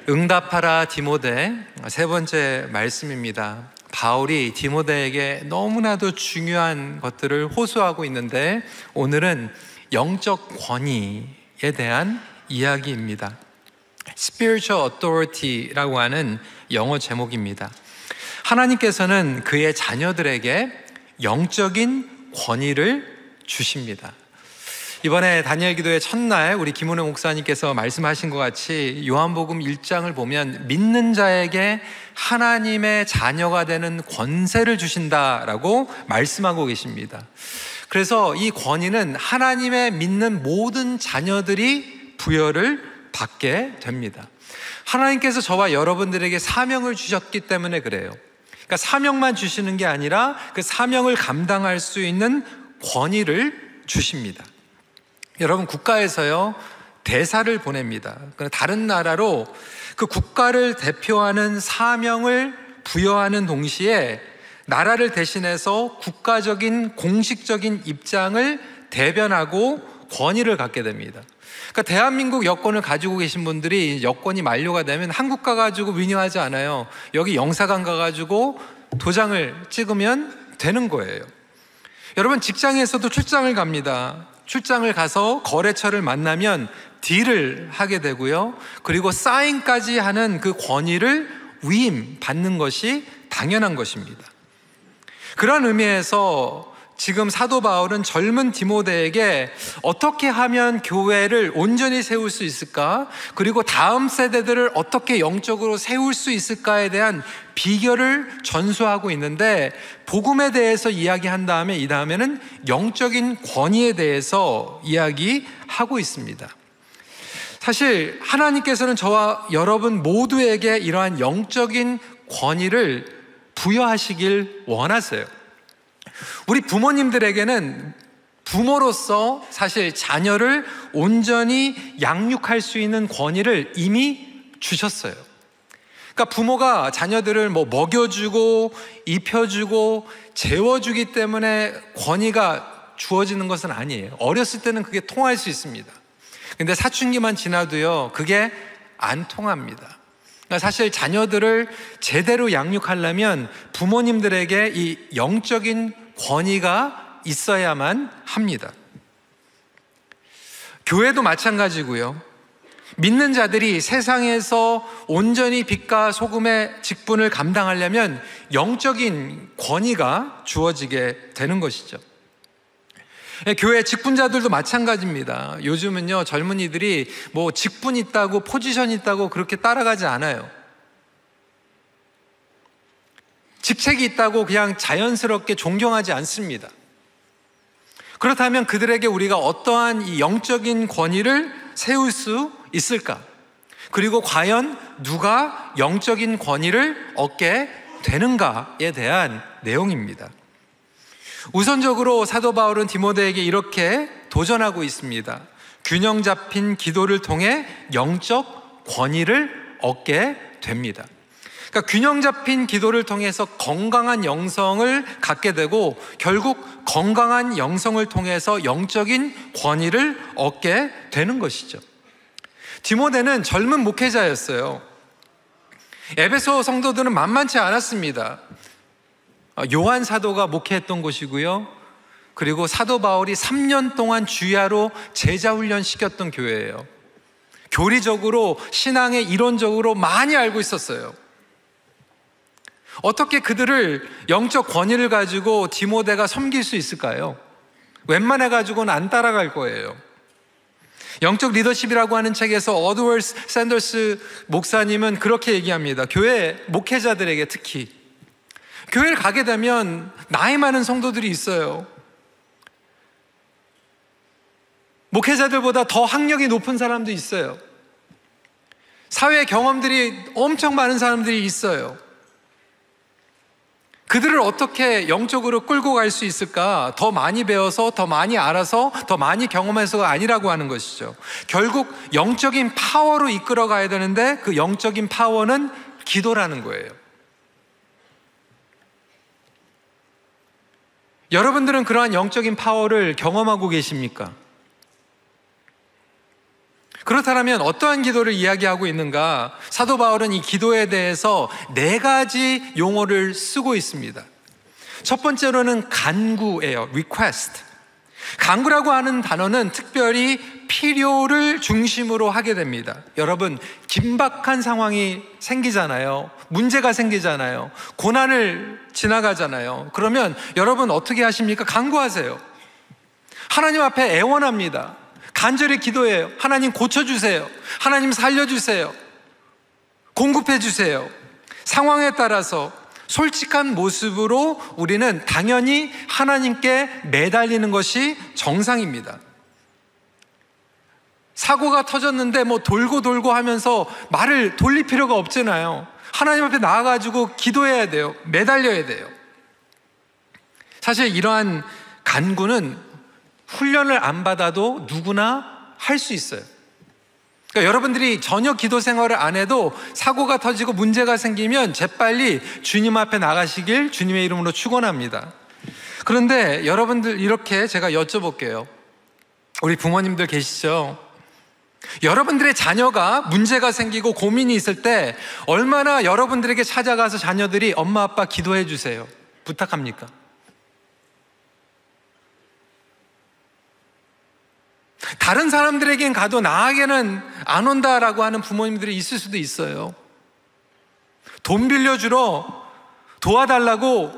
응답하라 디모데, 세 번째 말씀입니다. 바울이 디모데에게 너무나도 중요한 것들을 호소하고 있는데 오늘은 영적 권위에 대한 이야기입니다. Spiritual Authority라고 하는 영어 제목입니다. 하나님께서는 그의 자녀들에게 영적인 권위를 주십니다. 이번에 다니엘 기도의 첫날 우리 김은혜 목사님께서 말씀하신 것 같이 요한복음 1장을 보면 믿는 자에게 하나님의 자녀가 되는 권세를 주신다라고 말씀하고 계십니다. 그래서 이 권위는 하나님의 믿는 모든 자녀들이 부여를 받게 됩니다. 하나님께서 저와 여러분들에게 사명을 주셨기 때문에 그래요. 그러니까 사명만 주시는 게 아니라 그 사명을 감당할 수 있는 권위를 주십니다. 여러분, 국가에서요 대사를 보냅니다. 다른 나라로 그 국가를 대표하는 사명을 부여하는 동시에 나라를 대신해서 국가적인 공식적인 입장을 대변하고 권위를 갖게 됩니다. 그러니까 대한민국 여권을 가지고 계신 분들이 여권이 만료가 되면 한국 가가지고 리뉴하지 않아요. 여기 영사관 가가지고 도장을 찍으면 되는 거예요. 여러분, 직장에서도 출장을 갑니다. 출장을 가서 거래처를 만나면 딜을 하게 되고요. 그리고 사인까지 하는 그 권위를 위임받는 것이 당연한 것입니다. 그런 의미에서 지금 사도 바울은 젊은 디모데에게 어떻게 하면 교회를 온전히 세울 수 있을까? 그리고 다음 세대들을 어떻게 영적으로 세울 수 있을까에 대한 비결을 전수하고 있는데, 복음에 대해서 이야기한 다음에 이 다음에는 영적인 권위에 대해서 이야기하고 있습니다. 사실 하나님께서는 저와 여러분 모두에게 이러한 영적인 권위를 부여하시길 원하세요. 우리 부모님들에게는 부모로서 사실 자녀를 온전히 양육할 수 있는 권위를 이미 주셨어요. 그러니까 부모가 자녀들을 먹여주고 입혀주고 재워주기 때문에 권위가 주어지는 것은 아니에요. 어렸을 때는 그게 통할 수 있습니다. 근데 사춘기만 지나도요 그게 안 통합니다. 그러니까 사실 자녀들을 제대로 양육하려면 부모님들에게 이 영적인 권위가 있어야만 합니다. 교회도 마찬가지고요. 믿는 자들이 세상에서 온전히 빛과 소금의 직분을 감당하려면 영적인 권위가 주어지게 되는 것이죠. 교회 직분자들도 마찬가지입니다. 요즘은요 젊은이들이 직분 있다고 포지션 있다고 그렇게 따라가지 않아요. 직책이 있다고 그냥 자연스럽게 존경하지 않습니다. 그렇다면 그들에게 우리가 어떠한 이 영적인 권위를 세울 수 있을까? 그리고 과연 누가 영적인 권위를 얻게 되는가에 대한 내용입니다. 우선적으로 사도 바울은 디모데에게 이렇게 도전하고 있습니다. 균형 잡힌 기도를 통해 영적 권위를 얻게 됩니다. 그러니까 균형 잡힌 기도를 통해서 건강한 영성을 갖게 되고 결국 건강한 영성을 통해서 영적인 권위를 얻게 되는 것이죠. 디모데는 젊은 목회자였어요. 에베소 성도들은 만만치 않았습니다. 요한 사도가 목회했던 곳이고요. 그리고 사도 바울이 3년 동안 주야로 제자훈련 시켰던 교회예요. 교리적으로 신앙의 이론적으로 많이 알고 있었어요. 어떻게 그들을 영적 권위를 가지고 디모데가 섬길 수 있을까요? 웬만해 가지고는 안 따라갈 거예요. 영적 리더십이라고 하는 책에서 어드워스 샌더스 목사님은 그렇게 얘기합니다. 교회 목회자들에게 특히 교회를 가게 되면 나이 많은 성도들이 있어요. 목회자들보다 더 학력이 높은 사람도 있어요. 사회 경험들이 엄청 많은 사람들이 있어요. 그들을 어떻게 영적으로 끌고 갈 수 있을까? 더 많이 배워서, 더 많이 알아서, 더 많이 경험해서가 아니라고 하는 것이죠. 결국 영적인 파워로 이끌어 가야 되는데 그 영적인 파워는 기도라는 거예요. 여러분들은 그러한 영적인 파워를 경험하고 계십니까? 그렇다면 어떠한 기도를 이야기하고 있는가? 사도 바울은 이 기도에 대해서 4가지 용어를 쓰고 있습니다. 첫 번째로는 간구예요. request. 간구라고 하는 단어는 특별히 필요를 중심으로 하게 됩니다. 여러분, 긴박한 상황이 생기잖아요. 문제가 생기잖아요. 고난을 지나가잖아요. 그러면 여러분 어떻게 하십니까? 간구하세요. 하나님 앞에 애원합니다. 간절히 기도해요. 하나님 고쳐주세요. 하나님 살려주세요. 공급해주세요. 상황에 따라서 솔직한 모습으로 우리는 당연히 하나님께 매달리는 것이 정상입니다. 사고가 터졌는데 돌고 하면서 말을 돌릴 필요가 없잖아요. 하나님 앞에 나와가지고 기도해야 돼요. 매달려야 돼요. 사실 이러한 간구는 훈련을 안 받아도 누구나 할 수 있어요. 그러니까 여러분들이 전혀 기도 생활을 안 해도 사고가 터지고 문제가 생기면 재빨리 주님 앞에 나가시길 주님의 이름으로 축원합니다. 그런데 여러분들, 이렇게 제가 여쭤볼게요. 우리 부모님들 계시죠? 여러분들의 자녀가 문제가 생기고 고민이 있을 때 얼마나 여러분들에게 찾아가서 자녀들이 엄마 아빠 기도해 주세요 부탁합니까? 다른 사람들에겐 가도 나에게는 안 온다라고 하는 부모님들이 있을 수도 있어요. 돈 빌려주러 도와달라고,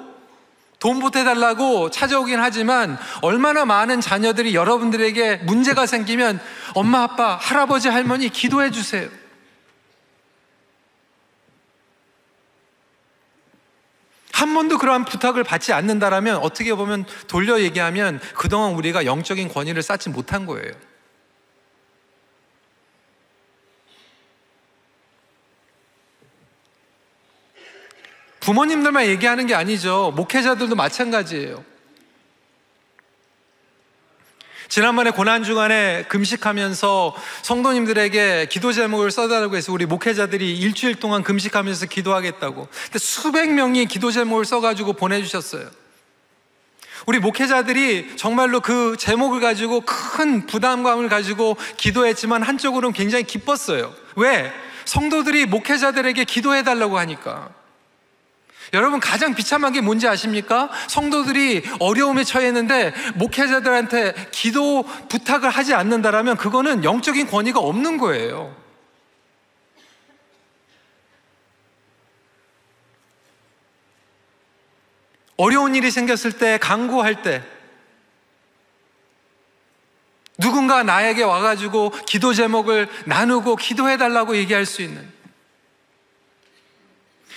돈 보태달라고 찾아오긴 하지만 얼마나 많은 자녀들이 여러분들에게 문제가 생기면 엄마, 아빠, 할아버지, 할머니 기도해 주세요. 한 번도 그러한 부탁을 받지 않는다라면 어떻게 보면 돌려 얘기하면 그동안 우리가 영적인 권위를 쌓지 못한 거예요. 부모님들만 얘기하는 게 아니죠. 목회자들도 마찬가지예요. 지난번에 고난주간에 금식하면서 성도님들에게 기도 제목을 써달라고 해서 우리 목회자들이 일주일 동안 금식하면서 기도하겠다고. 근데 수백 명이 기도 제목을 써가지고 보내주셨어요. 우리 목회자들이 정말로 그 제목을 가지고 큰 부담감을 가지고 기도했지만 한쪽으로는 굉장히 기뻤어요. 왜? 성도들이 목회자들에게 기도해달라고 하니까. 여러분, 가장 비참한 게 뭔지 아십니까? 성도들이 어려움에 처했는데 목회자들한테 기도 부탁을 하지 않는다라면 그거는 영적인 권위가 없는 거예요. 어려운 일이 생겼을 때, 간구할 때 누군가 나에게 와가지고 기도 제목을 나누고 기도해달라고 얘기할 수 있는,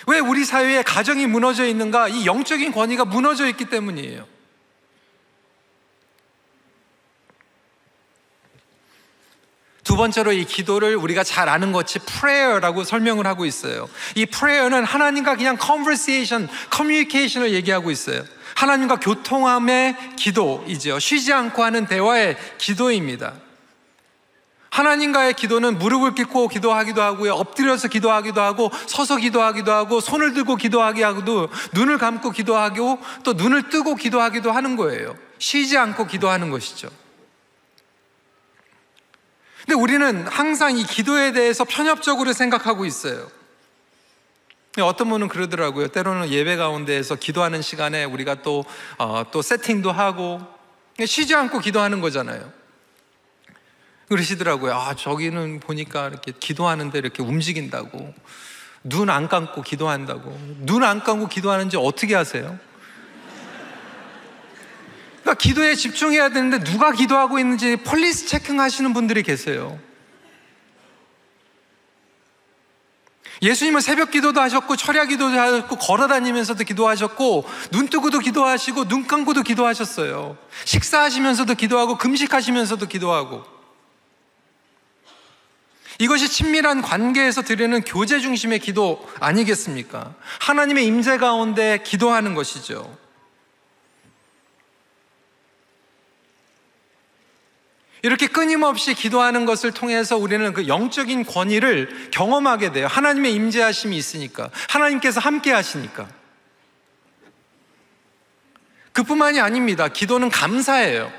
왜 우리 사회에 가정이 무너져 있는가? 이 영적인 권위가 무너져 있기 때문이에요. 두 번째로 이 기도를 우리가 잘 아는 것이 prayer라고 설명을 하고 있어요. 이 prayer는 하나님과 그냥 conversation, communication을 얘기하고 있어요. 하나님과 교통함의 기도이죠. 쉬지 않고 하는 대화의 기도입니다. 하나님과의 기도는 무릎을 꿇고 기도하기도 하고요, 엎드려서 기도하기도 하고, 서서 기도하기도 하고, 손을 들고 기도하기도 하고, 눈을 감고 기도하고, 또 눈을 뜨고 기도하기도 하는 거예요. 쉬지 않고 기도하는 것이죠. 근데 우리는 항상 이 기도에 대해서 편협적으로 생각하고 있어요. 어떤 분은 그러더라고요. 때로는 예배 가운데에서 기도하는 시간에 우리가 또 세팅도 하고 쉬지 않고 기도하는 거잖아요. 그러시더라고요. 저기는 보니까 이렇게 기도하는데 이렇게 움직인다고, 눈 안 감고 기도한다고. 눈 안 감고 기도하는지 어떻게 아세요? 그러니까 기도에 집중해야 되는데 누가 기도하고 있는지 폴리스 체킹 하시는 분들이 계세요. 예수님은 새벽 기도도 하셨고, 철야 기도도 하셨고, 걸어다니면서도 기도하셨고, 눈 뜨고도 기도하시고, 눈 감고도 기도하셨어요. 식사하시면서도 기도하고, 금식하시면서도 기도하고. 이것이 친밀한 관계에서 드리는 교제 중심의 기도 아니겠습니까? 하나님의 임재 가운데 기도하는 것이죠. 이렇게 끊임없이 기도하는 것을 통해서 우리는 그 영적인 권위를 경험하게 돼요. 하나님의 임재하심이 있으니까, 하나님께서 함께 하시니까. 그뿐만이 아닙니다. 기도는 감사예요.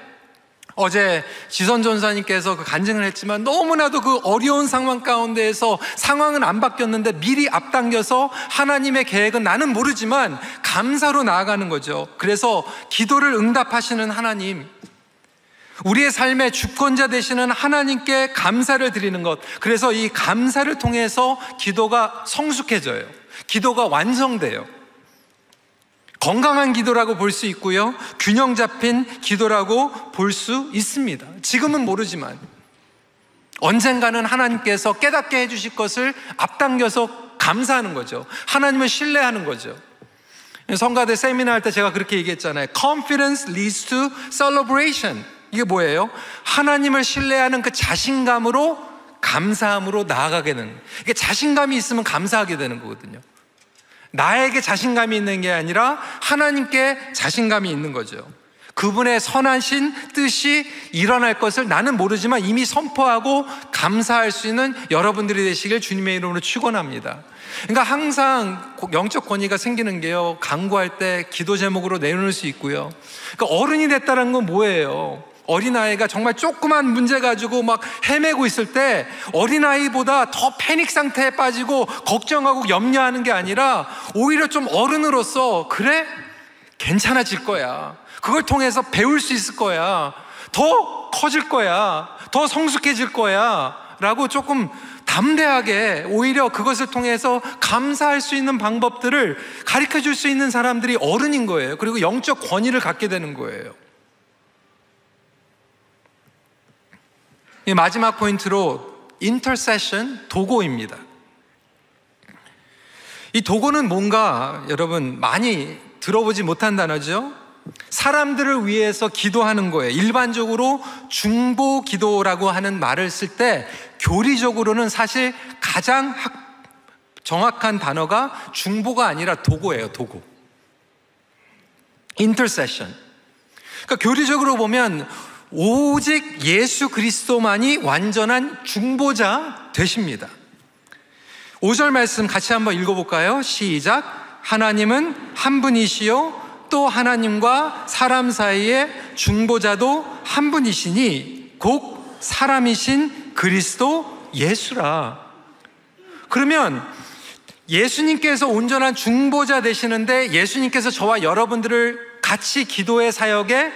어제 지선 전사님께서 그 간증을 했지만 너무나도 그 어려운 상황 가운데에서 상황은 안 바뀌었는데 미리 앞당겨서 하나님의 계획은 나는 모르지만 감사로 나아가는 거죠. 그래서 기도를 응답하시는 하나님, 우리의 삶의 주권자 되시는 하나님께 감사를 드리는 것, 그래서 이 감사를 통해서 기도가 성숙해져요. 기도가 완성돼요. 건강한 기도라고 볼 수 있고요, 균형 잡힌 기도라고 볼 수 있습니다. 지금은 모르지만 언젠가는 하나님께서 깨닫게 해주실 것을 앞당겨서 감사하는 거죠. 하나님을 신뢰하는 거죠. 성가대 세미나 할 때 제가 그렇게 얘기했잖아요. Confidence leads to celebration. 이게 뭐예요? 하나님을 신뢰하는 그 자신감으로 감사함으로 나아가게 되는 거예요. 이게 자신감이 있으면 감사하게 되는 거거든요. 나에게 자신감이 있는 게 아니라 하나님께 자신감이 있는 거죠. 그분의 선하신 뜻이 일어날 것을 나는 모르지만 이미 선포하고 감사할 수 있는 여러분들이 되시길 주님의 이름으로 축원합니다. 그러니까 항상 영적 권위가 생기는 게요, 간구할 때 기도 제목으로 내놓을 수 있고요. 그러니까 어른이 됐다는 건 뭐예요? 어린아이가 정말 조그만 문제 가지고 막 헤매고 있을 때 어린아이보다 더 패닉 상태에 빠지고 걱정하고 염려하는 게 아니라 오히려 좀 어른으로서, 그래? 괜찮아질 거야. 그걸 통해서 배울 수 있을 거야. 더 커질 거야. 더 성숙해질 거야. 라고 조금 담대하게 오히려 그것을 통해서 감사할 수 있는 방법들을 가르쳐 줄 수 있는 사람들이 어른인 거예요. 그리고 영적 권위를 갖게 되는 거예요. 이 마지막 포인트로 인터세션, 도고입니다. 이 도고는 뭔가 여러분 많이 들어보지 못한 단어죠. 사람들을 위해서 기도하는 거예요. 일반적으로 중보 기도라고 하는 말을 쓸 때 교리적으로는 사실 가장 정확한 단어가 중보가 아니라 도고예요. 도고. 인터세션. 그러니까 교리적으로 보면 오직 예수 그리스도만이 완전한 중보자 되십니다. 5절 말씀 같이 한번 읽어볼까요? 시작. 하나님은 한 분이시요 또 하나님과 사람 사이의 중보자도 한 분이시니 곧 사람이신 그리스도 예수라. 그러면 예수님께서 온전한 중보자 되시는데 예수님께서 저와 여러분들을 같이 기도의 사역에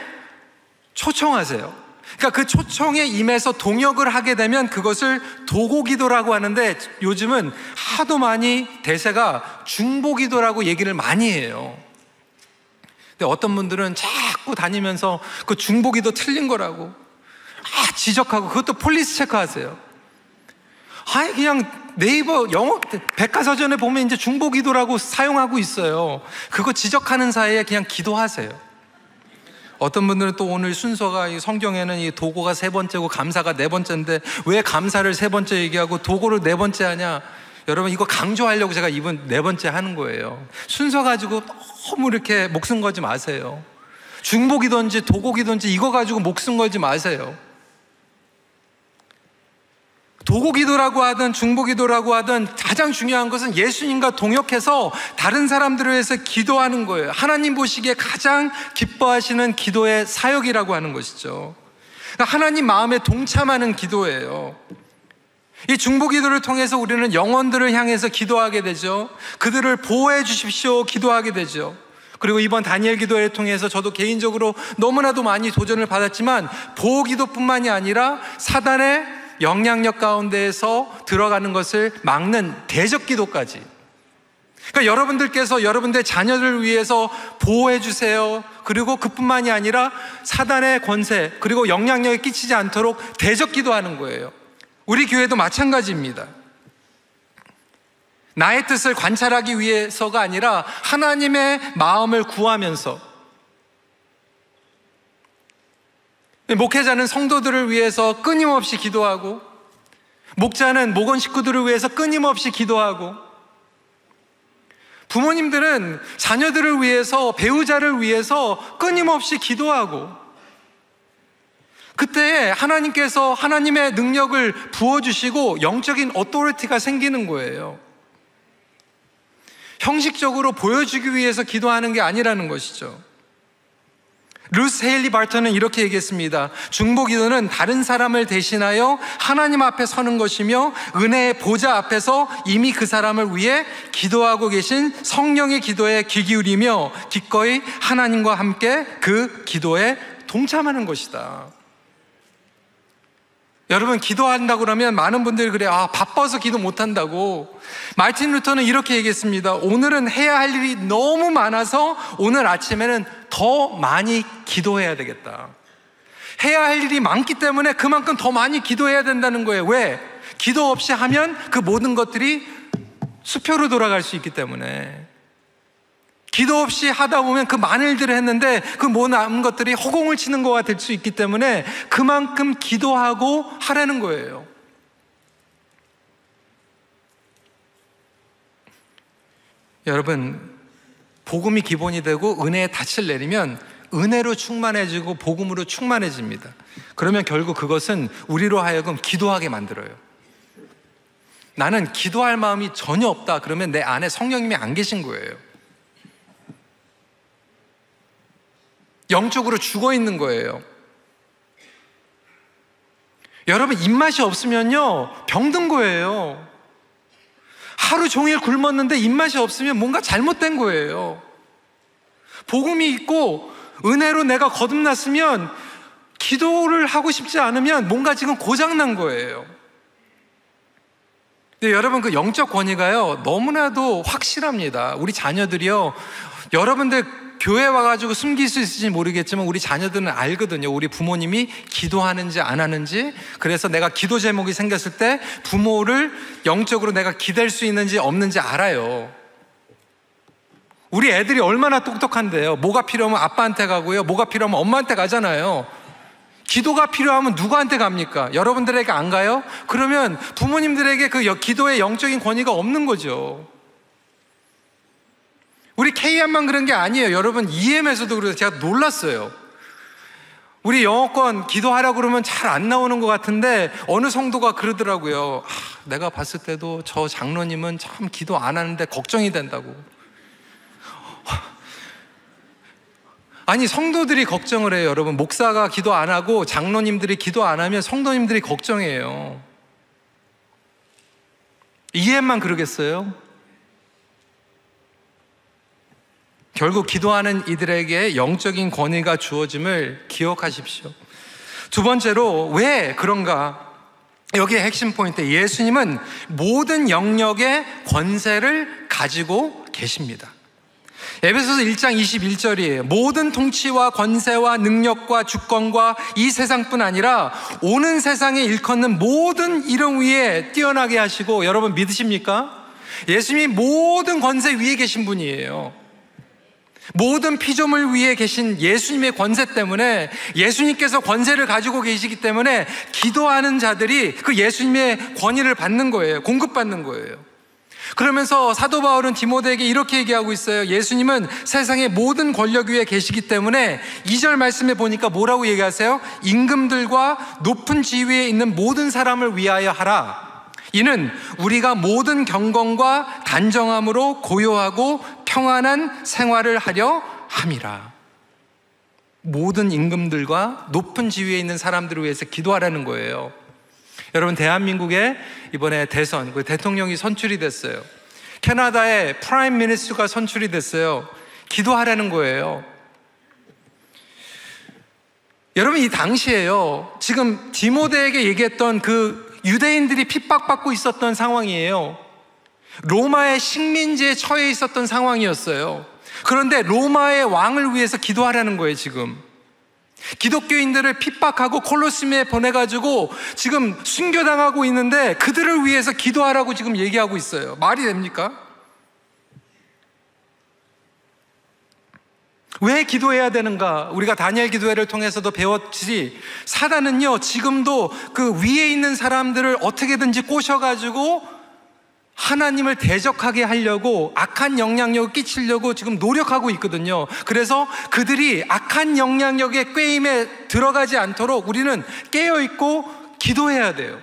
초청하세요. 그러니까 그 초청에 임해서 동역을 하게 되면 그것을 도고기도라고 하는데 요즘은 하도 많이 대세가 중보기도라고 얘기를 많이 해요. 근데 어떤 분들은 자꾸 다니면서 그 중보기도 틀린 거라고 지적하고, 그것도 폴리스 체크하세요. 그냥 네이버 영어 백과사전에 보면 이제 중보기도라고 사용하고 있어요. 그거 지적하는 사이에 그냥 기도하세요. 어떤 분들은 또 오늘 순서가 성경에는 이 도고가 3번째고 감사가 4번째인데 왜 감사를 3번째 얘기하고 도고를 4번째 하냐? 여러분, 이거 강조하려고 제가 이번 4번째 하는 거예요. 순서 가지고 너무 이렇게 목숨 걸지 마세요. 중보기도인지 도고기도인지 이거 가지고 목숨 걸지 마세요. 도고기도라고 하든 중보기도라고 하든 가장 중요한 것은 예수님과 동역해서 다른 사람들을 위해서 기도하는 거예요. 하나님 보시기에 가장 기뻐하시는 기도의 사역이라고 하는 것이죠. 하나님 마음에 동참하는 기도예요. 이 중보기도를 통해서 우리는 영혼들을 향해서 기도하게 되죠. 그들을 보호해 주십시오 기도하게 되죠. 그리고 이번 다니엘 기도회를 통해서 저도 개인적으로 너무나도 많이 도전을 받았지만 보호기도뿐만이 아니라 사단의 영향력 가운데에서 들어가는 것을 막는 대적기도까지. 그러니까 여러분들께서 여러분들의 자녀를 위해서 보호해 주세요. 그리고 그뿐만이 아니라 사단의 권세 그리고 영향력에 끼치지 않도록 대적기도하는 거예요. 우리 교회도 마찬가지입니다. 나의 뜻을 관찰하기 위해서가 아니라 하나님의 마음을 구하면서, 목회자는 성도들을 위해서 끊임없이 기도하고, 목자는 목원 식구들을 위해서 끊임없이 기도하고, 부모님들은 자녀들을 위해서, 배우자를 위해서 끊임없이 기도하고, 그때 하나님께서 하나님의 능력을 부어주시고 영적인 어토리티가 생기는 거예요. 형식적으로 보여주기 위해서 기도하는 게 아니라는 것이죠. 루스 헤일리 바르턴은 이렇게 얘기했습니다. 중보기도는 다른 사람을 대신하여 하나님 앞에 서는 것이며 은혜의 보좌 앞에서 이미 그 사람을 위해 기도하고 계신 성령의 기도에 귀 기울이며 기꺼이 하나님과 함께 그 기도에 동참하는 것이다. 여러분, 기도한다고 그러면 많은 분들이 그래요. 바빠서 기도 못한다고. 마틴 루터는 이렇게 얘기했습니다. 오늘은 해야 할 일이 너무 많아서 오늘 아침에는 더 많이 기도해야 되겠다. 해야 할 일이 많기 때문에 그만큼 더 많이 기도해야 된다는 거예요. 왜? 기도 없이 하면 그 모든 것들이 수표로 돌아갈 수 있기 때문에. 기도 없이 하다 보면 그 많은 일들을 했는데 그 모든 것들이 허공을 치는 거가 될 수 있기 때문에 그만큼 기도하고 하라는 거예요. 여러분, 복음이 기본이 되고 은혜의 닻을 내리면 은혜로 충만해지고 복음으로 충만해집니다. 그러면 결국 그것은 우리로 하여금 기도하게 만들어요. 나는 기도할 마음이 전혀 없다. 그러면 내 안에 성령님이 안 계신 거예요. 영적으로 죽어 있는 거예요. 여러분, 입맛이 없으면요 병든 거예요. 하루 종일 굶었는데 입맛이 없으면 뭔가 잘못된 거예요. 복음이 있고 은혜로 내가 거듭났으면 기도를 하고 싶지 않으면 뭔가 지금 고장난 거예요. 근데 여러분, 그 영적 권위가요 너무나도 확실합니다. 우리 자녀들이요, 여러분들 교회 와가지고 숨길 수 있을지 모르겠지만 우리 자녀들은 알거든요. 우리 부모님이 기도하는지 안 하는지. 그래서 내가 기도 제목이 생겼을 때 부모를 영적으로 내가 기댈 수 있는지 없는지 알아요. 우리 애들이 얼마나 똑똑한데요. 뭐가 필요하면 아빠한테 가고요, 뭐가 필요하면 엄마한테 가잖아요. 기도가 필요하면 누구한테 갑니까? 여러분들에게 안 가요? 그러면 부모님들에게 그 기도의 영적인 권위가 없는 거죠. 우리 KM만 그런 게 아니에요. 여러분, EM에서도 그래서 제가 놀랐어요. 우리 영어권 기도하라고 그러면 잘 안 나오는 것 같은데 어느 성도가 그러더라고요. 내가 봤을 때도 저 장로님은 참 기도 안 하는데 걱정이 된다고. 아니, 성도들이 걱정을 해요. 여러분, 목사가 기도 안 하고 장로님들이 기도 안 하면 성도님들이 걱정해요. EM만 그러겠어요? 결국 기도하는 이들에게 영적인 권위가 주어짐을 기억하십시오. 두 번째로, 왜 그런가? 여기에 핵심 포인트, 예수님은 모든 영역의 권세를 가지고 계십니다. 에베소서 1장 21절이에요. 모든 통치와 권세와 능력과 주권과 이 세상뿐 아니라 오는 세상에 일컫는 모든 이름 위에 뛰어나게 하시고, 여러분 믿으십니까? 예수님이 모든 권세 위에 계신 분이에요. 모든 피조물 위에 계신 예수님의 권세 때문에, 예수님께서 권세를 가지고 계시기 때문에 기도하는 자들이 그 예수님의 권위를 받는 거예요. 공급받는 거예요. 그러면서 사도 바울은 디모데에게 이렇게 얘기하고 있어요. 예수님은 세상의 모든 권력 위에 계시기 때문에 2절 말씀에 보니까 뭐라고 얘기하세요? 임금들과 높은 지위에 있는 모든 사람을 위하여 하라. 이는 우리가 모든 경건과 단정함으로 고요하고 평안한 생활을 하려 함이라. 모든 임금들과 높은 지위에 있는 사람들을 위해서 기도하라는 거예요. 여러분, 대한민국에 이번에 대선, 대통령이 선출이 됐어요. 캐나다의 프라임 미니스터가 선출이 됐어요. 기도하라는 거예요. 여러분, 이 당시에요, 지금 디모데에게 얘기했던 그 유대인들이 핍박받고 있었던 상황이에요. 로마의 식민지에 처해 있었던 상황이었어요. 그런데 로마의 왕을 위해서 기도하라는 거예요. 지금 기독교인들을 핍박하고 콜로세움에 보내가지고 지금 순교당하고 있는데 그들을 위해서 기도하라고 지금 얘기하고 있어요. 말이 됩니까? 왜 기도해야 되는가? 우리가 다니엘 기도회를 통해서도 배웠지, 사단은요 지금도 그 위에 있는 사람들을 어떻게든지 꼬셔가지고 하나님을 대적하게 하려고, 악한 영향력을 끼치려고 지금 노력하고 있거든요. 그래서 그들이 악한 영향력의 꾀임에 들어가지 않도록 우리는 깨어있고 기도해야 돼요.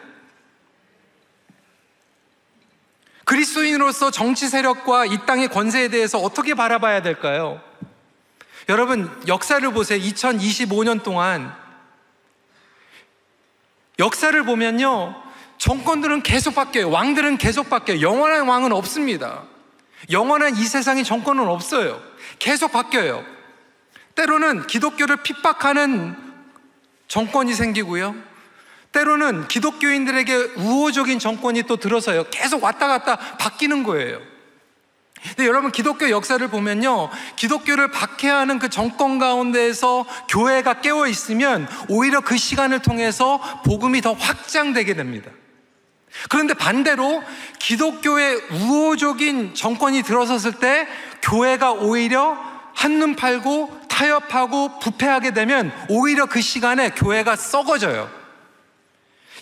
그리스도인으로서 정치 세력과 이 땅의 권세에 대해서 어떻게 바라봐야 될까요? 여러분, 역사를 보세요. 2025년 동안 역사를 보면요, 정권들은 계속 바뀌어요. 왕들은 계속 바뀌어요. 영원한 왕은 없습니다. 영원한 이 세상에 정권은 없어요. 계속 바뀌어요. 때로는 기독교를 핍박하는 정권이 생기고요, 때로는 기독교인들에게 우호적인 정권이 또 들어서요, 계속 왔다 갔다 바뀌는 거예요. 근데 여러분, 기독교 역사를 보면요, 기독교를 박해하는 그 정권 가운데에서 교회가 깨어 있으면 오히려 그 시간을 통해서 복음이 더 확장되게 됩니다. 그런데 반대로 기독교의 우호적인 정권이 들어섰을 때 교회가 오히려 한눈 팔고 타협하고 부패하게 되면 오히려 그 시간에 교회가 썩어져요.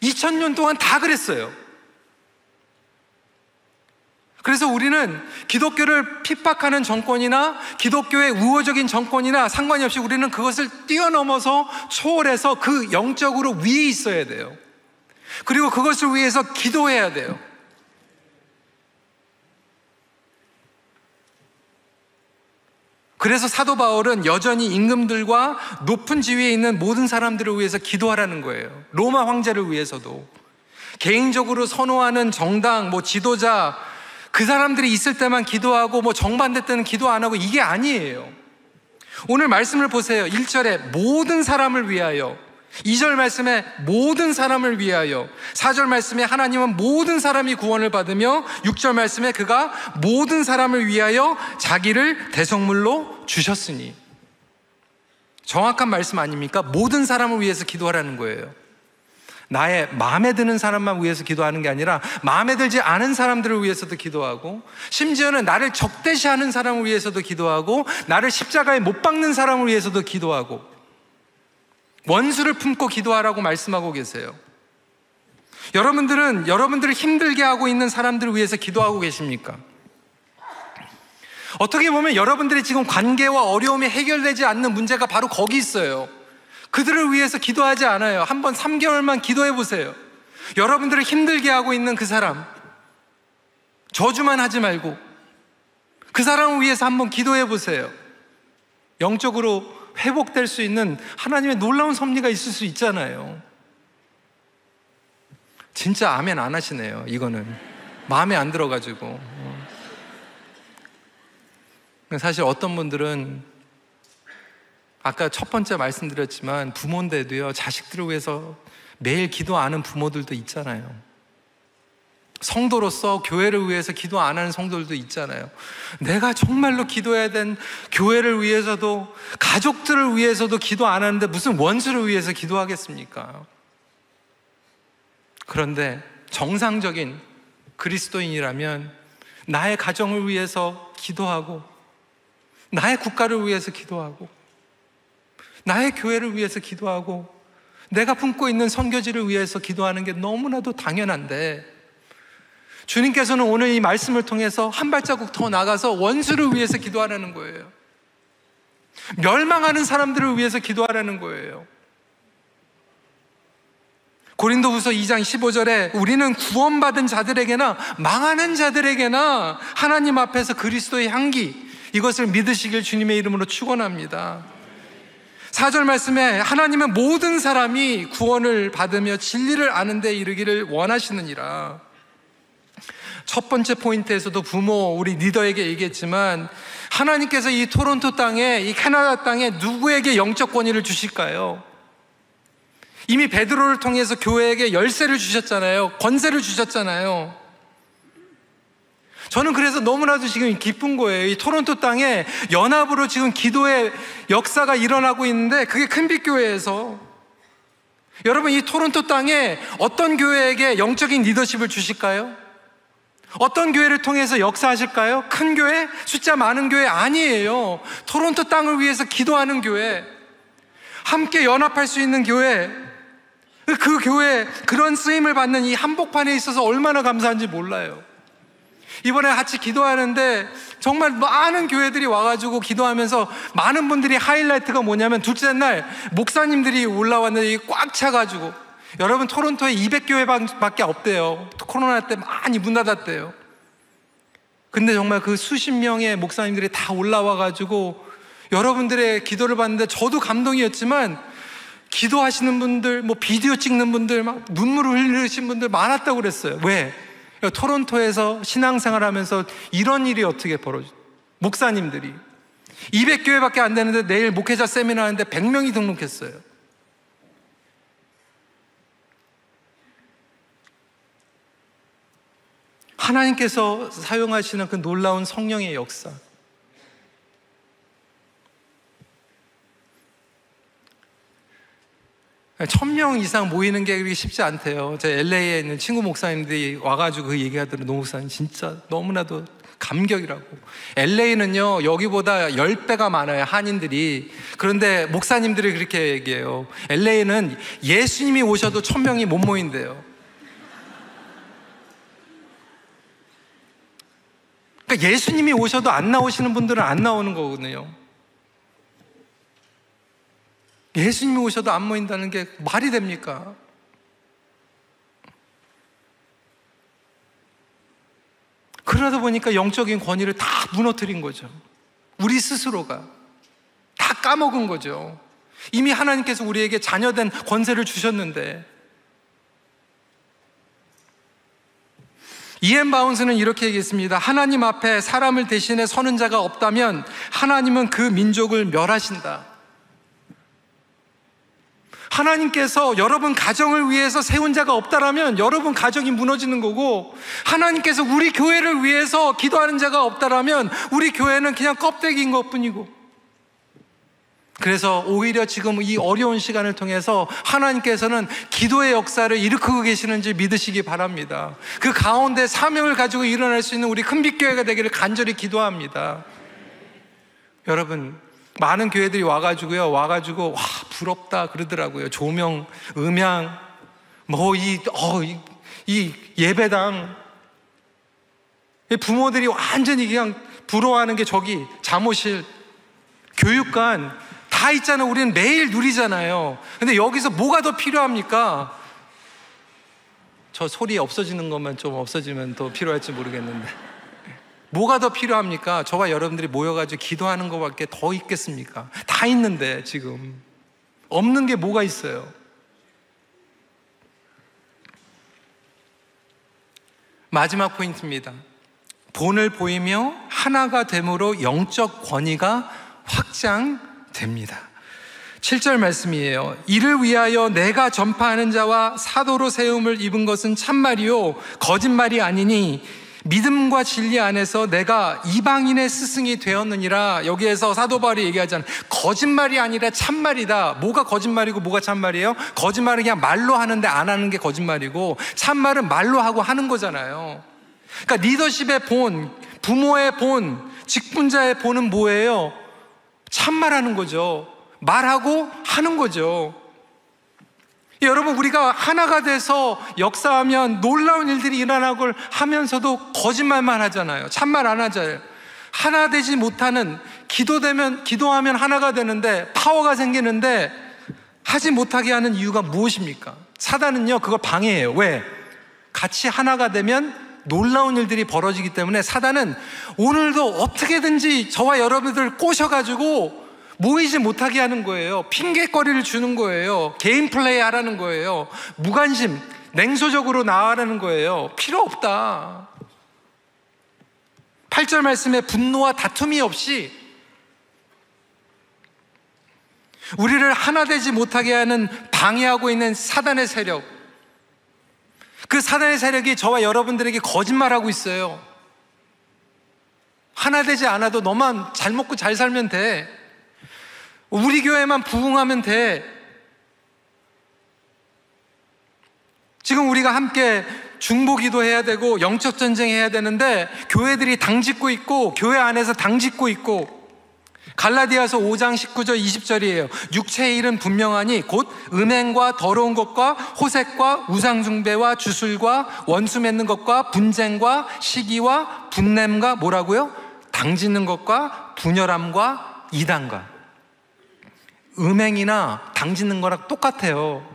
2000년 동안 다 그랬어요. 그래서 우리는 기독교를 핍박하는 정권이나 기독교의 우호적인 정권이나 상관이 없이 우리는 그것을 뛰어넘어서 초월해서 그 영적으로 위에 있어야 돼요. 그리고 그것을 위해서 기도해야 돼요. 그래서 사도 바울은 여전히 임금들과 높은 지위에 있는 모든 사람들을 위해서 기도하라는 거예요. 로마 황제를 위해서도. 개인적으로 선호하는 정당, 지도자, 그 사람들이 있을 때만 기도하고 정반대 때는 기도 안 하고, 이게 아니에요. 오늘 말씀을 보세요. 1절에 모든 사람을 위하여, 2절 말씀에 모든 사람을 위하여, 4절 말씀에 하나님은 모든 사람이 구원을 받으며, 6절 말씀에 그가 모든 사람을 위하여 자기를 대속물로 주셨으니. 정확한 말씀 아닙니까? 모든 사람을 위해서 기도하라는 거예요. 나의 마음에 드는 사람만 위해서 기도하는 게 아니라 마음에 들지 않은 사람들을 위해서도 기도하고, 심지어는 나를 적대시하는 사람을 위해서도 기도하고, 나를 십자가에 못 박는 사람을 위해서도 기도하고, 원수를 품고 기도하라고 말씀하고 계세요. 여러분들을 힘들게 하고 있는 사람들을 위해서 기도하고 계십니까? 어떻게 보면 여러분들이 지금 관계와 어려움이 해결되지 않는 문제가 바로 거기 있어요. 그들을 위해서 기도하지 않아요. 한번 3개월만 기도해 보세요. 여러분들을 힘들게 하고 있는 그 사람, 저주만 하지 말고 그 사람을 위해서 한번 기도해 보세요. 영적으로 회복될 수 있는 하나님의 놀라운 섭리가 있을 수 있잖아요. 진짜 아멘 안 하시네요. 이거는 마음에 안 들어가지고. 사실 어떤 분들은 아까 첫 번째 말씀드렸지만 부모인데도요, 자식들을 위해서 매일 기도 안 하는 부모들도 있잖아요. 성도로서 교회를 위해서 기도 안 하는 성도들도 있잖아요. 내가 정말로 기도해야 된 교회를 위해서도, 가족들을 위해서도 기도 안 하는데 무슨 원수를 위해서 기도하겠습니까? 그런데 정상적인 그리스도인이라면 나의 가정을 위해서 기도하고, 나의 국가를 위해서 기도하고, 나의 교회를 위해서 기도하고, 내가 품고 있는 선교지를 위해서 기도하는 게 너무나도 당연한데, 주님께서는 오늘 이 말씀을 통해서 한 발자국 더 나가서 원수를 위해서 기도하라는 거예요. 멸망하는 사람들을 위해서 기도하라는 거예요. 고린도후서 2장 15절에 우리는 구원받은 자들에게나 망하는 자들에게나 하나님 앞에서 그리스도의 향기, 이것을 믿으시길 주님의 이름으로 축원합니다. 4절 말씀에 하나님은 모든 사람이 구원을 받으며 진리를 아는 데 이르기를 원하시느니라. 첫 번째 포인트에서도 부모, 우리 리더에게 얘기했지만, 하나님께서 이 토론토 땅에, 이 캐나다 땅에 누구에게 영적 권위를 주실까요? 이미 베드로를 통해서 교회에게 열쇠를 주셨잖아요. 권세를 주셨잖아요. 저는 그래서 너무나도 지금 기쁜 거예요. 이 토론토 땅에 연합으로 지금 기도의 역사가 일어나고 있는데, 그게 큰빛교회에서. 여러분, 이 토론토 땅에 어떤 교회에게 영적인 리더십을 주실까요? 어떤 교회를 통해서 역사하실까요? 큰 교회? 숫자 많은 교회? 아니에요. 토론토 땅을 위해서 기도하는 교회, 함께 연합할 수 있는 교회, 그 교회, 그런 쓰임을 받는 이 한복판에 있어서 얼마나 감사한지 몰라요. 이번에 같이 기도하는데 정말 많은 교회들이 와가지고 기도하면서, 많은 분들이 하이라이트가 뭐냐면 둘째 날 목사님들이 올라왔는데 꽉 차가지고, 여러분 토론토에 200교회밖에 없대요. 코로나 때 많이 문 닫았대요. 근데 정말 그 수십 명의 목사님들이 다 올라와가지고 여러분들의 기도를 봤는데 저도 감동이었지만, 기도하시는 분들, 비디오 찍는 분들, 막 눈물을 흘리신 분들 많았다고 그랬어요. 왜? 토론토에서 신앙생활 하면서 이런 일이 어떻게 벌어져? 목사님들이 200교회밖에 안 되는데 내일 목회자 세미나 하는데 100명이 등록했어요. 하나님께서 사용하시는 그 놀라운 성령의 역사. 천 명 이상 모이는 게 그렇게 쉽지 않대요. 제 LA에 있는 친구 목사님들이 와가지고 그 얘기하더라고요. 노 목사님 진짜 너무나도 감격이라고. LA는요 여기보다 10배가 많아요, 한인들이. 그런데 목사님들이 그렇게 얘기해요. LA는 예수님이 오셔도 1000명이 못 모인대요. 그러니까 예수님이 오셔도 안 나오시는 분들은 안 나오는 거거든요. 예수님이 오셔도 안 모인다는 게 말이 됩니까? 그러다 보니까 영적인 권위를 다 무너뜨린 거죠. 우리 스스로가 다 까먹은 거죠. 이미 하나님께서 우리에게 자녀된 권세를 주셨는데. 이엔 바운스는 이렇게 얘기했습니다. 하나님 앞에 사람을 대신해 서는 자가 없다면 하나님은 그 민족을 멸하신다. 하나님께서 여러분 가정을 위해서 세운 자가 없다라면 여러분 가정이 무너지는 거고, 하나님께서 우리 교회를 위해서 기도하는 자가 없다라면 우리 교회는 그냥 껍데기인 것뿐이고. 그래서 오히려 지금 이 어려운 시간을 통해서 하나님께서는 기도의 역사를 일으키고 계시는지 믿으시기 바랍니다. 그 가운데 사명을 가지고 일어날 수 있는 우리 큰빛교회가 되기를 간절히 기도합니다. 여러분, 많은 교회들이 와가지고 와 부럽다 그러더라고요. 조명, 음향, 이 예배당. 부모들이 완전히 그냥 부러워하는 게 저기 잠옷실, 교육관 다 있잖아요. 우리는 매일 누리잖아요. 근데 여기서 뭐가 더 필요합니까? 저 소리 없어지는 것만 좀 없어지면 더 필요할지 모르겠는데, 뭐가 더 필요합니까? 저와 여러분들이 모여가지고 기도하는 것밖에 더 있겠습니까? 다 있는데 지금 없는 게 뭐가 있어요? 마지막 포인트입니다. 본을 보이며 하나가 됨으로 영적 권위가 확장됩니다. 7절 말씀이에요. 이를 위하여 내가 전파하는 자와 사도로 세움을 입은 것은 참말이요 거짓말이 아니니 믿음과 진리 안에서 내가 이방인의 스승이 되었느니라. 여기에서 사도 바울이 얘기하잖아요. 거짓말이 아니라 참말이다. 뭐가 거짓말이고 뭐가 참말이에요? 거짓말은 그냥 말로 하는데 안 하는 게 거짓말이고, 참말은 말로 하고 하는 거잖아요. 그러니까 리더십의 본, 부모의 본, 직분자의 본은 뭐예요? 참말하는 거죠. 말하고 하는 거죠. 여러분, 우리가 하나가 돼서 역사하면 놀라운 일들이 일어나고 하면서도 거짓말만 하잖아요. 참말 안 하잖아요. 하나 되지 못하는, 기도하면 하나가 되는데 파워가 생기는데 하지 못하게 하는 이유가 무엇입니까? 사단은요 그걸 방해해요. 왜? 같이 하나가 되면 놀라운 일들이 벌어지기 때문에 사단은 오늘도 어떻게든지 저와 여러분들 꼬셔가지고 모이지 못하게 하는 거예요. 핑계거리를 주는 거예요. 개인 플레이 하라는 거예요. 무관심, 냉소적으로 나아가라는 거예요. 필요 없다. 8절 말씀에 분노와 다툼이 없이 우리를 하나 되지 못하게 하는, 방해하고 있는 사단의 세력, 그 사단의 세력이 저와 여러분들에게 거짓말하고 있어요. 하나 되지 않아도 너만 잘 먹고 잘 살면 돼. 우리 교회만 부흥하면 돼. 지금 우리가 함께 중보기도 해야 되고 영적 전쟁 해야 되는데 교회들이 당짓고 있고 교회 안에서 당짓고 있고. 갈라디아서 5장 19절 20절이에요. 육체의 일은 분명하니 곧 음행과 더러운 것과 호색과 우상숭배와 주술과 원수 맺는 것과 분쟁과 시기와 분냄과 뭐라고요? 당짓는 것과 분열함과 이단과. 음행이나 당짓는 거랑 똑같아요.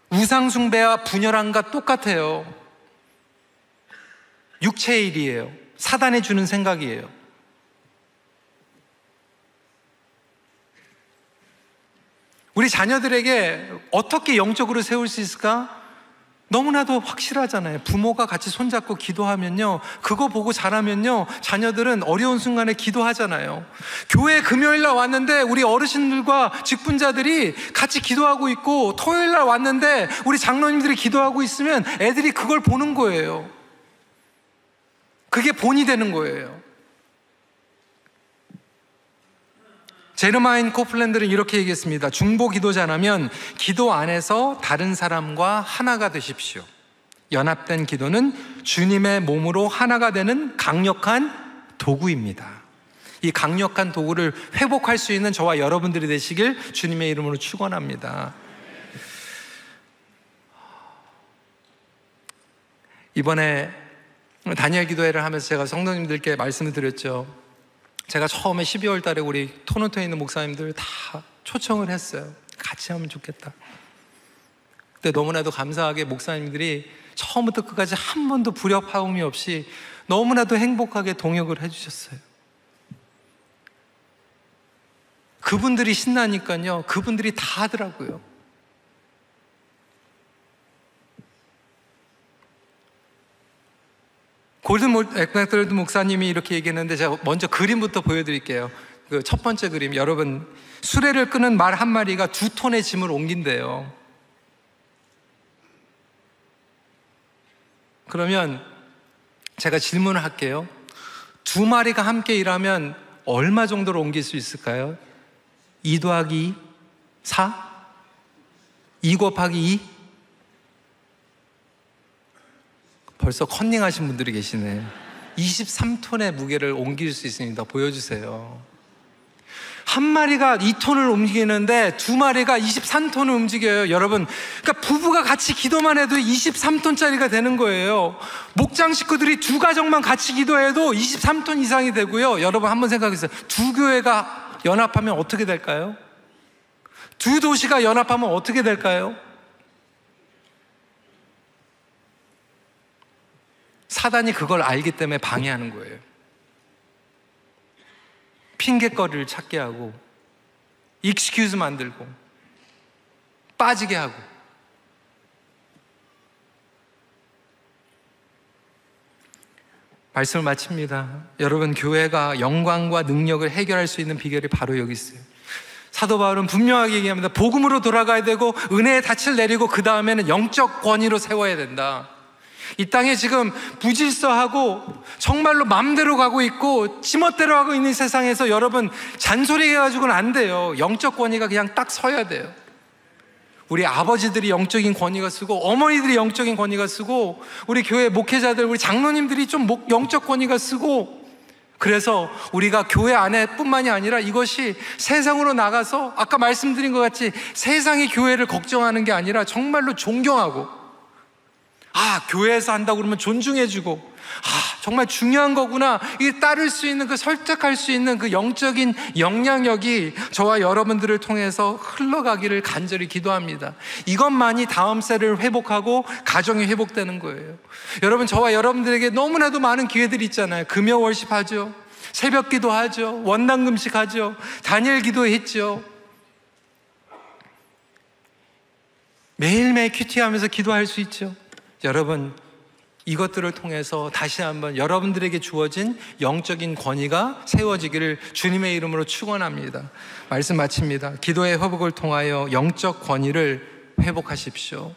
우상숭배와 분열함과 똑같아요. 육체의 일이에요. 사단이 주는 생각이에요. 우리 자녀들에게 어떻게 영적으로 세울 수 있을까? 너무나도 확실하잖아요. 부모가 같이 손잡고 기도하면요, 그거 보고 자라면요, 자녀들은 어려운 순간에 기도하잖아요. 교회 금요일날 왔는데 우리 어르신들과 직분자들이 같이 기도하고 있고, 토요일날 왔는데 우리 장로님들이 기도하고 있으면 애들이 그걸 보는 거예요. 그게 본이 되는 거예요. 제르마인 코플랜드는 이렇게 얘기했습니다. 중보 기도자라면 기도 안에서 다른 사람과 하나가 되십시오. 연합된 기도는 주님의 몸으로 하나가 되는 강력한 도구입니다. 이 강력한 도구를 회복할 수 있는 저와 여러분들이 되시길 주님의 이름으로 축원합니다. 이번에 다니엘 기도회를 하면서 제가 성도님들께 말씀을 드렸죠. 제가 처음에 12월 달에 우리 토론토에 있는 목사님들 다 초청을 했어요. 같이 하면 좋겠다. 근데 너무나도 감사하게 목사님들이 처음부터 끝까지 한 번도 불협화음이 없이 너무나도 행복하게 동역을 해주셨어요. 그분들이 신나니까요, 그분들이 다 하더라고요. 골든 맥도날드 목사님이 이렇게 얘기했는데 제가 먼저 그림부터 보여드릴게요. 그 첫 번째 그림, 여러분, 수레를 끄는 말 한 마리가 2톤의 짐을 옮긴대요. 그러면 제가 질문을 할게요. 2마리가 함께 일하면 얼마 정도로 옮길 수 있을까요? 2 더하기 2? 4? 2 곱하기 2? 벌써 컨닝하신 분들이 계시네. 23톤의 무게를 옮길 수 있습니다. 보여주세요. 한 마리가 2톤을 움직이는데 2마리가 23톤을 움직여요. 여러분, 그러니까 부부가 같이 기도만 해도 23톤짜리가 되는 거예요. 목장 식구들이 2가정만 같이 기도해도 23톤 이상이 되고요. 여러분 한번 생각해보세요. 2교회가 연합하면 어떻게 될까요? 2도시가 연합하면 어떻게 될까요? 사단이 그걸 알기 때문에 방해하는 거예요. 핑계거리를 찾게 하고, 익스큐즈 만들고, 빠지게 하고. 말씀을 마칩니다. 여러분, 교회가 영광과 능력을 해결할 수 있는 비결이 바로 여기 있어요. 사도 바울은 분명하게 얘기합니다. 복음으로 돌아가야 되고, 은혜의 닻을 내리고, 그 다음에는 영적 권위로 세워야 된다. 이 땅에 지금 부질서하고 정말로 마음대로 가고 있고 지멋대로 하고 있는 세상에서 여러분 잔소리 해가지고는 안 돼요. 영적 권위가 그냥 딱 서야 돼요. 우리 아버지들이 영적인 권위가 쓰고 어머니들이 영적인 권위가 쓰고 우리 교회 목회자들, 우리 장로님들이 좀 영적 권위가 쓰고, 그래서 우리가 교회 안에 뿐만이 아니라 이것이 세상으로 나가서 아까 말씀드린 것 같이 세상이 교회를 걱정하는 게 아니라 정말로 존경하고, 교회에서 한다고 그러면 존중해주고, 정말 중요한 거구나, 이 따를 수 있는, 그 설득할 수 있는 그 영적인 영향력이 저와 여러분들을 통해서 흘러가기를 간절히 기도합니다. 이것만이 다음 세를 회복하고 가정이 회복되는 거예요. 여러분, 저와 여러분들에게 너무나도 많은 기회들이 있잖아요. 금요 월십하죠, 새벽 기도하죠, 원당 금식하죠, 다니엘 기도했죠. 매일매일 큐티하면서 기도할 수 있죠. 여러분, 이것들을 통해서 다시 한번 여러분들에게 주어진 영적인 권위가 세워지기를 주님의 이름으로 축원합니다. 말씀 마칩니다. 기도의 회복을 통하여 영적 권위를 회복하십시오.